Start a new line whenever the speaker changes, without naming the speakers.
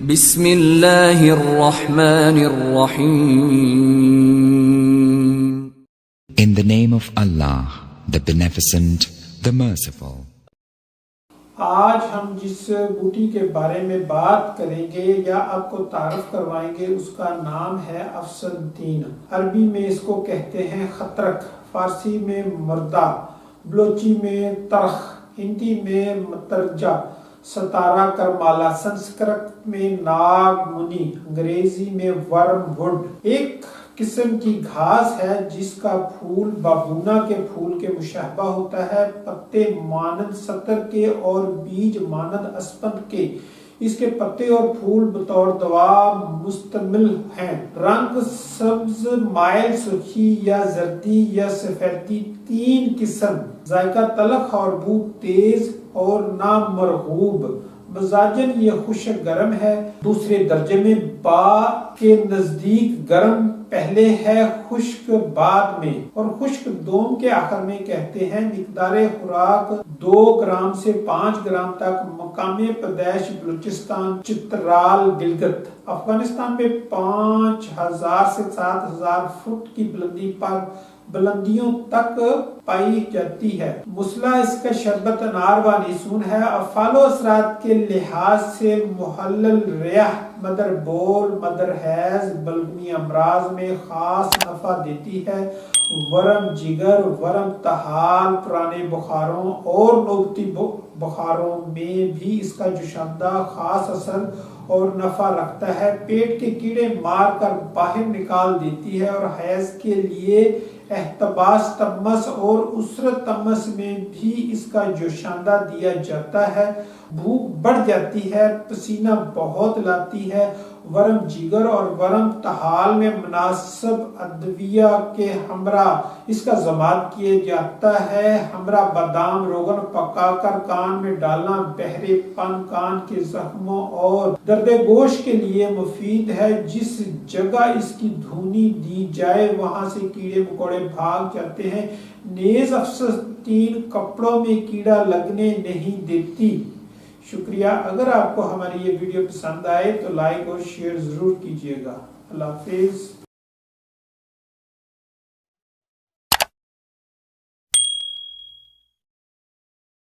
بسم اللہ الرحمن الرحیم.
In the name of Allah, the Beneficent, the Merciful.
آج ہم جس بوٹی کے بارے میں بات کریں گے یا آپ کو تعارف کروائیں گے اس کا نام ہے افسنتین. عربی میں اس کو کہتے ہیں خطرک، فارسی میں مردہ، بلوچی میں ترخ، ہندی میں مترجہ، ستارہ کرمالا، سنسکرت میں ناگ منی، انگریزی میں ورم وڈ. ایک قسم کی گھاس ہے جس کا پھول بابونا کے پھول کے مشابہ ہوتا ہے، پتے مانند ستر کے اور بیج مانند اسپند کے. اس کے پتے اور پھول بطور دوا مستعمل ہیں. رنگ سبز، مائل سرخی یا زردی یا سفیدی، 3 قسم. ذائقہ تلخ اور بو تیز اور نامرغوب. مزاجن یہ خشک گرم ہے، دوسرے درجے میں. با کے نزدیک گرم پہلے ہے، خشک بعد میں، اور خشک دوم کے آخر میں کہتے ہیں. مقدار خوراک 2 گرام سے 5 گرام تک. مقام پیدائش بلوچستان، چترال، گلگت. افغانستان میں 5000 سے 7000 فٹ کی بلندی پر بلندیوں تک پائی جاتی ہے. مسئلہ اس کا شربت انار و نیسون ہے. افعال و اثرات کے لحاظ سے محلل ریح، مدر بول، مدر حیض، بلغمی امراض میں خاص نفع دیتی ہے. ورم جگر، ورم طحال، پرانے بخاروں اور نوبتی بخاروں میں بھی اس کا جوشاندہ خاص اثر اور نفع رکھتا ہے. پیٹ کے کیڑے مار کر باہر نکال دیتی ہے اور حیض کے لیے احتباس تمس اور عسرت تمس میں بھی اس کا جوشاندہ دیا جاتا ہے. بھوک بڑھ جاتی ہے، پسینہ بہت لاتی ہے. ورم جگر اور ورم طحال میں مناسب ادویہ کے ہمراہ اس کا ضماد کیا جاتا ہے. ہمراہ بادام روغن پکا کر کان میں ڈالنا بہرے پن، کان کے زخموں اور درد گوش کے لیے مفید ہے. جس جگہ اس کی دھونی دی جائے وہاں سے کیڑے مکوڑے بھاگ جاتے ہیں. نیز افسنتین کپڑوں میں کیڑا لگنے نہیں دیتی. شکریہ. اگر آپ کو ہماری یہ ویڈیو پسند آئے تو لائک اور شیئر ضرور کیجیے گا. اللہ حافظ.